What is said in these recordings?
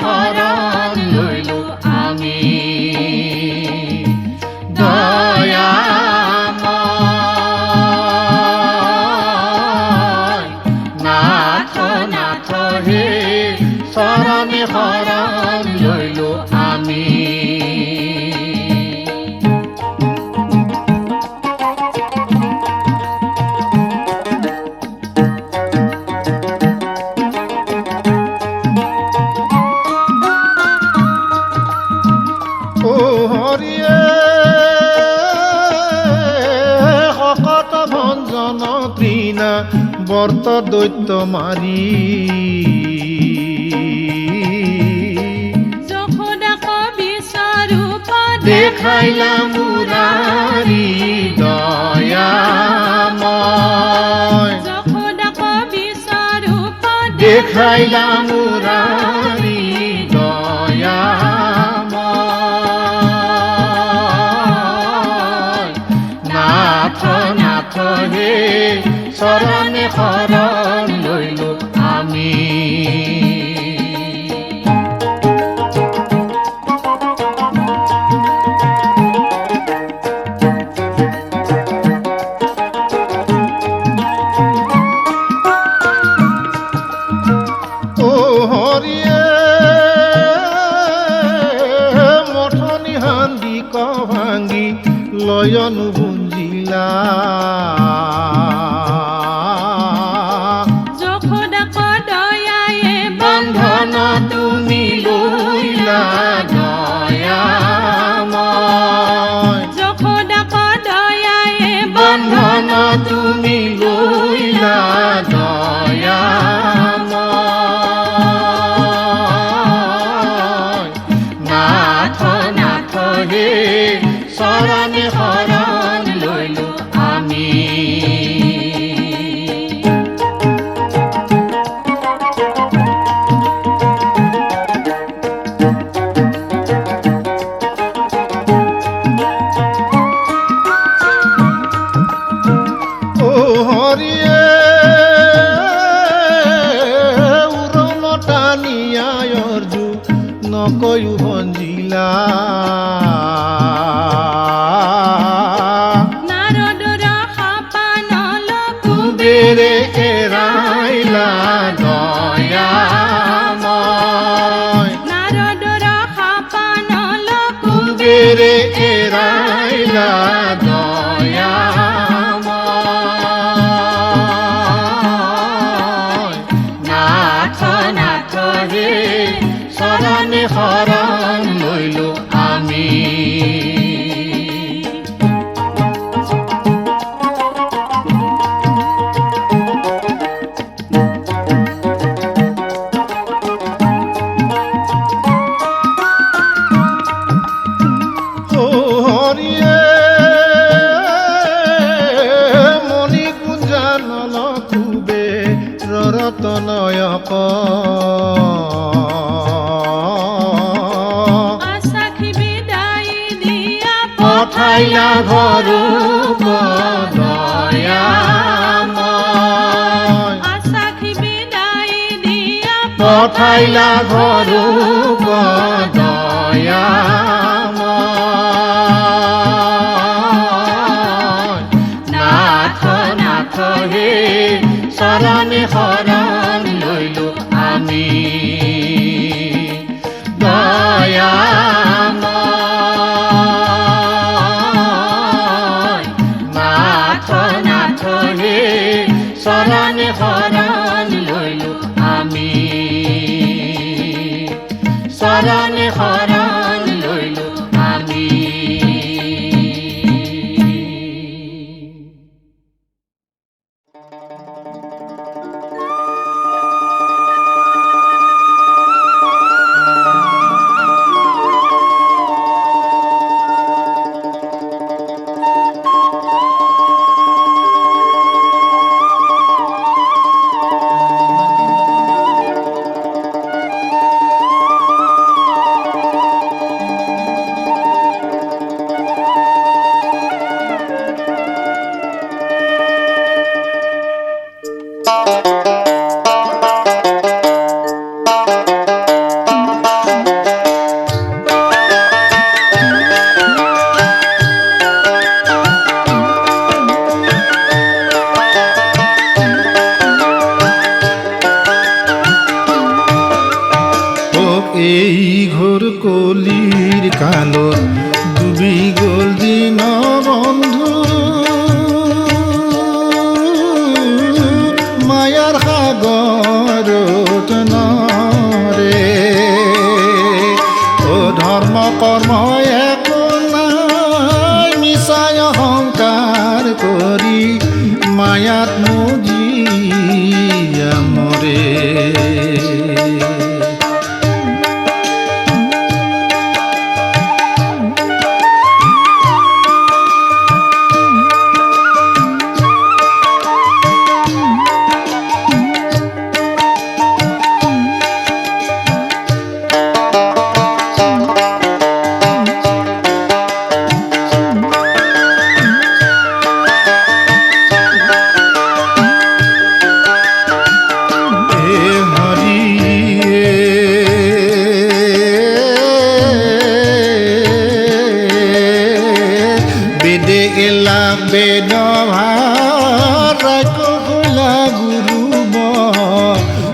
শৰণ লৈলো আমি দয়াময় নাথ নাথ হে শৰণে শৰণ লৈলো আমি বৰ্ত দৈত্য মাৰি যশোদাক বিশ্বৰূপ দেখাইলা মুৰাৰী দয়াময় যশোদাক বিশ্বৰূপ দেখাইলা মুৰাৰী দয়াময় নাথ নাথ হে শৰণে শৰণ লৈলো আমি ও হৰিয়ে মঠনি হান্দি ক ভাঙি লয়নু গুঞ্জিলা তুমি লইলা দয়াময় যশোদাক দয়ায়ে বন্ধন তুমি লইলা দয়াময় নাথ নাথ হে শৰণে শৰণ লৈলো আমি নকয়ু ভঞ্জিলা নাৰদৰ শাপানল কুবেৰে এৰাইলা দয়াময় নাৰদৰ শাপানল কুবেৰে এৰাইলা দয়াময় নাথ নাথ হে শৰণে শৰণ লৈলো আমি হৰিয়ে মণি কুঞ্জানন কুবে ৰতনয়ক পঠাইলা ঘৰু দয়াময় আশাখি বিদায় দিয়া পঠাইলা ঘৰু দয়াময় নাথ নাথ হে শৰণে শৰণ লৈলো আমি দয়াময় নাথ নাথ হে শৰণে শৰণ লৈলো আমি শৰণে শৰণ লৈলো আমি এই ঘোৰ কলিৰ কালত ডুবি গ'ল দিন বন্ধু মায়াৰ সাগৰত নৰে ও ধৰ্ম কৰ্ম একো নাই মিছাই অহংকাৰ কৰি মায়াত মজিয়া মৰে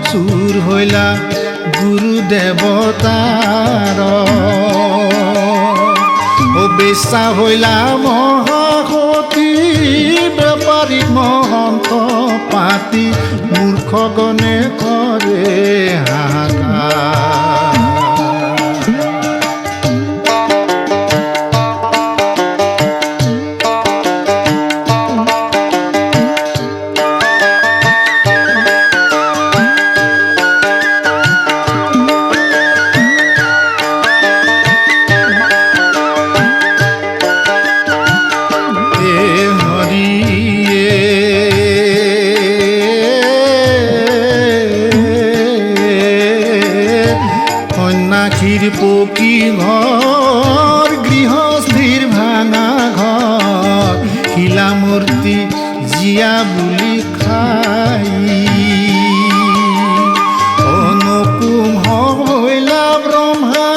চুৰ হৈলা গুৰু দেৱতাৰ বেচা হৈলা মহাসতী বেপাৰী মহন্ত পাতি মূৰ্খগণে কৰে হাহাকাৰ পকী ঘৰ গৃহস্থিৰ ভাঙা ঘৰ শিলা মূৰ্তি জীয়া বুলি খাই অনুপম হৈলা ব্ৰহ্মা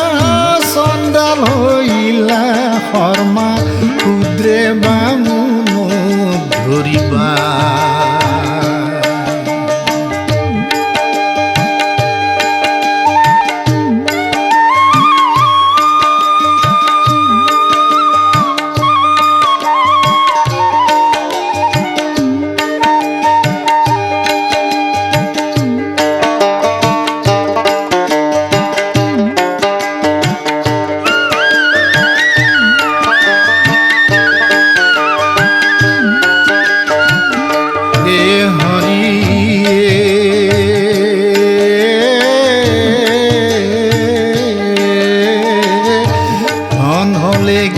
চণ্ডাল হৈলা শৰ্মা ক্ষুদ্ৰে বামুণ ধৰিবা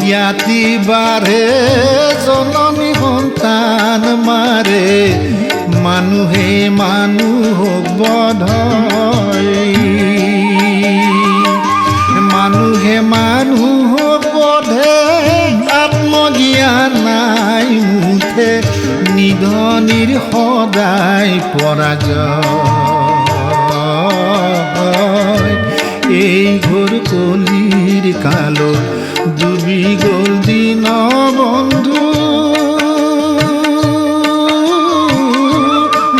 জ্ঞাতি বাঢ়ে জননী সন্তান মাৰে মানুহে মানুহক বধয় মানুহে মানুহক বধে আত্মজ্ঞান নাই মুঠে নিধনিৰ সদায় পৰাজয় এই ঘোৰ কলিৰ কালত ডুবি গ'ল দিন বন্ধু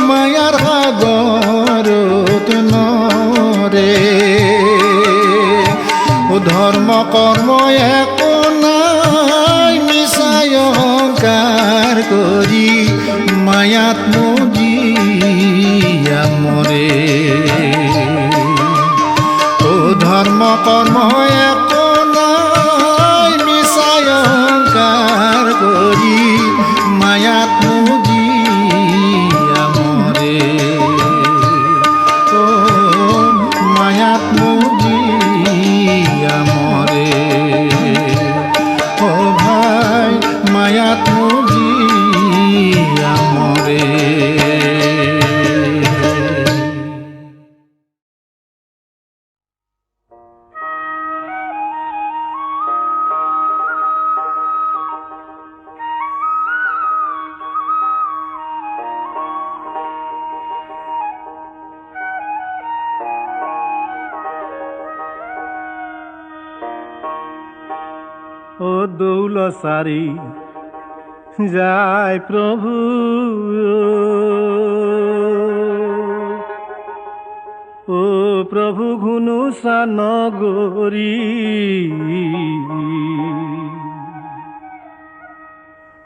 মায়াৰ সাগৰত নৰে ধৰ্ম কৰ্ম একো নাই মিছাই অহংকাৰ কৰি মায়াত মজিয়া মৰে ধৰ্ম কৰ্ম একো নাই মিছাই অহংকাৰ কৰি মায়াত মজিয়া মৰে মায়াত মজিয়া মৰে ভাই মায়াত মজিয়া মৰে ও দৌলচাৰী যায় প্ৰভু ও প্ৰভু ঘুনু সানগৰি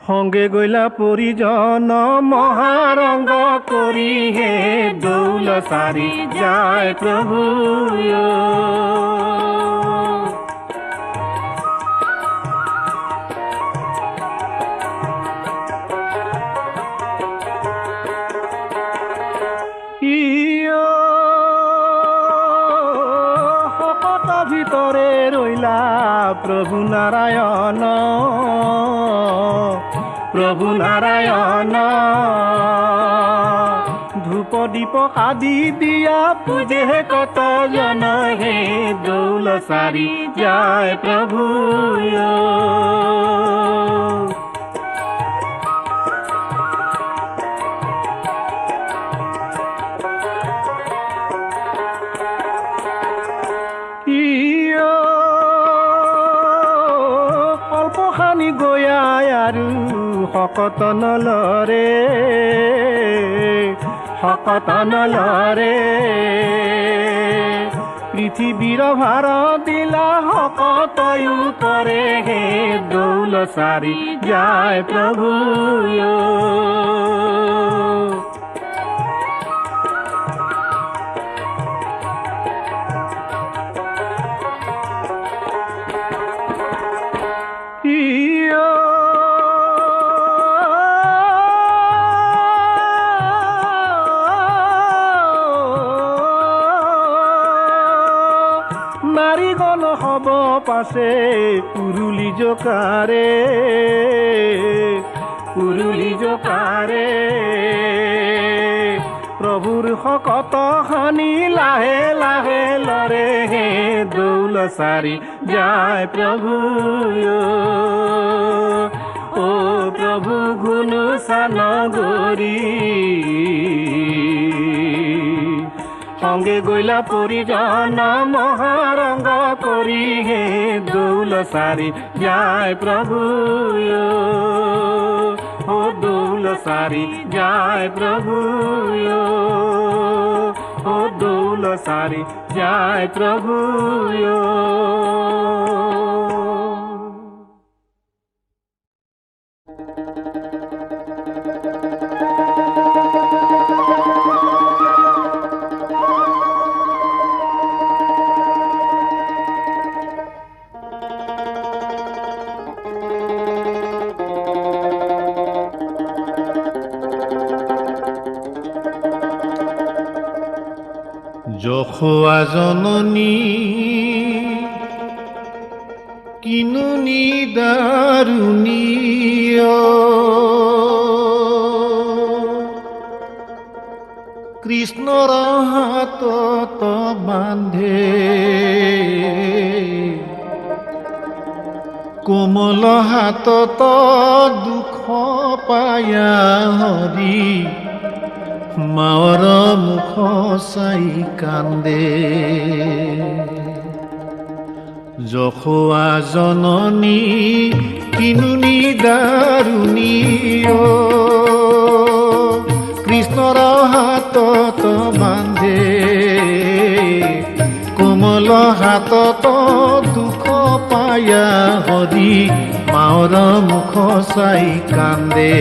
সঙ্গে গইলা পৰিজন মহাৰংগ কৰি হে দৌল সাৰি যায় প্ৰভু ভিতরে রইলা প্রভু নারায়ণ প্রভু নারায়ণ ধূপ দীপ আদি দিয়া পূজে কত জন হে দৌল সারি যায় প্রভু কল্পখানি গয়াই আৰু শকত নলৰে পৃথিৱীৰ ভাৰ দিলা শকতয়ো কৰে হে দৌল সাৰি যায় প্ৰভু নাৰীগণ হব পাছে পুৰুলি জোকাৰে প্ৰভুৰ শকত হানি লাহে লাহে লৰে হে দৌল সাৰি যায় প্ৰভু ও প্ৰভু ঘুনু সানগৰি সঙ্গে গইলা পৰিজন মহাৰংগ কৰি হে দৌল সাৰি যায় প্ৰভু ও দৌল সাৰি যায় প্ৰভু ও দৌল সাৰি যায় প্ৰভু যশোৱা জননী কিনুনি দাৰুণী কৃষ্ণৰ হাতত বান্ধে কোমল হাতত দুখ পায়া হৰি মাৱৰ মুখ চাই কান্দে যশোৱা জননী কিনুনি দাৰুণী কৃষ্ণৰ হাতত বান্ধে কোমল হাতত দুখ পায়া হৰি মাৱৰ মুখ চাই কান্দে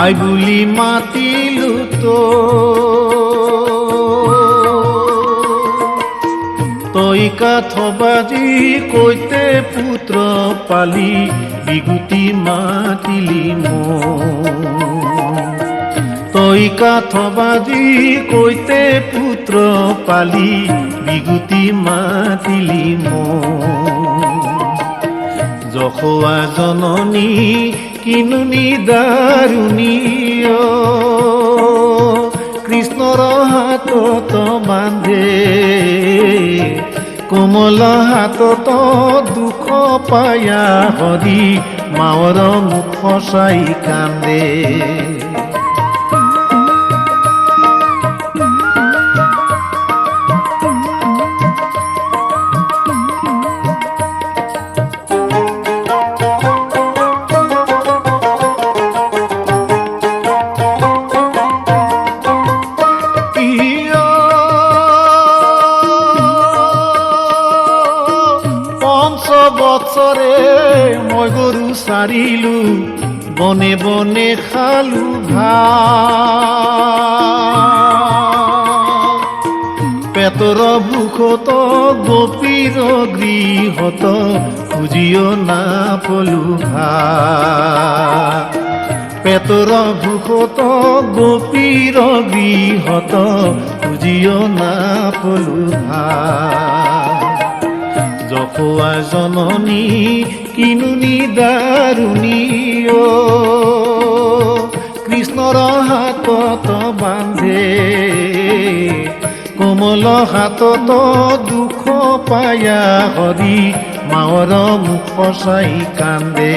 আই বুলি মাতিলো তো তই কাঠ বাজি কৈতে পুত্ৰ পালি বিগুটি মাতিলি তই কাঠ বাজি কৈতে পুত্ৰ পালি বিগুটি মাতিলি যশোৱা জননী কিনুনি দাৰুণী কৃষ্ণৰ হাতত বান্ধে কোমল হাতত দুখ পায়া হৰি মাৱৰ মুখ চাই কান্দে বছৰে মই গৰু চাৰিলো বনে বনে খালো ভাত পেটৰ ভোকত গোপীৰ গৃহত খুজিও নাপলো ভাত পেটৰ ভোকত গোপীৰ গৃহত খুজিও নাপলো ভাত যশোৱা জননী কিনুনি দাৰুণী কৃষ্ণৰ হাতত বান্ধে কোমল হাতত দুখ পায়া হৰি মাৱৰ মুখ চাই কান্দে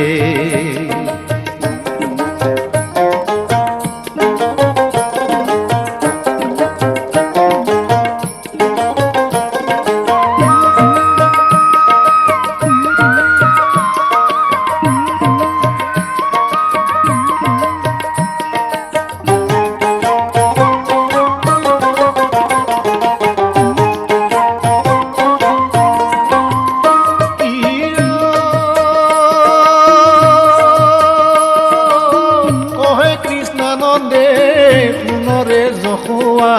পুনৰে যশোৱা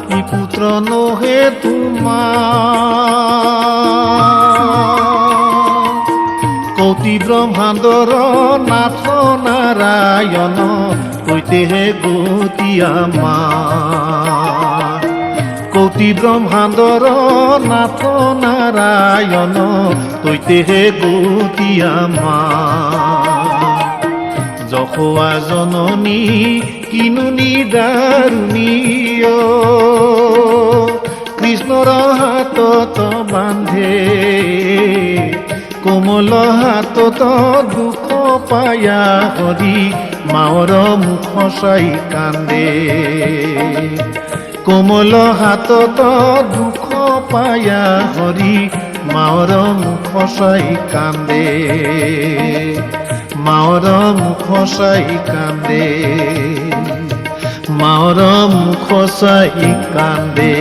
ই পুত্ৰ নহে তোমাৰ কৌতি ব্ৰহ্মাণ্ডৰ নাথ নাৰায়ণ কৈতেহে গতি আমাৰ কৌতি ব্ৰহ্মাণ্ডৰ নাথ নাৰায়ণ কৈতেহে গতি আমাৰ যশোৱা জননী কিনুনি দাৰুণী কৃষ্ণৰ হাতত বান্ধে কোমল হাতত দুখ পায়া হৰি মাৱৰ মুখ চাই কান্দে কোমল হাতত দুখ পায়া হৰি মাৱৰ মুখ চাই কান্দে মাৱৰ মুখ চাই কান্দে মাৱৰ মুখ চাই কান্দে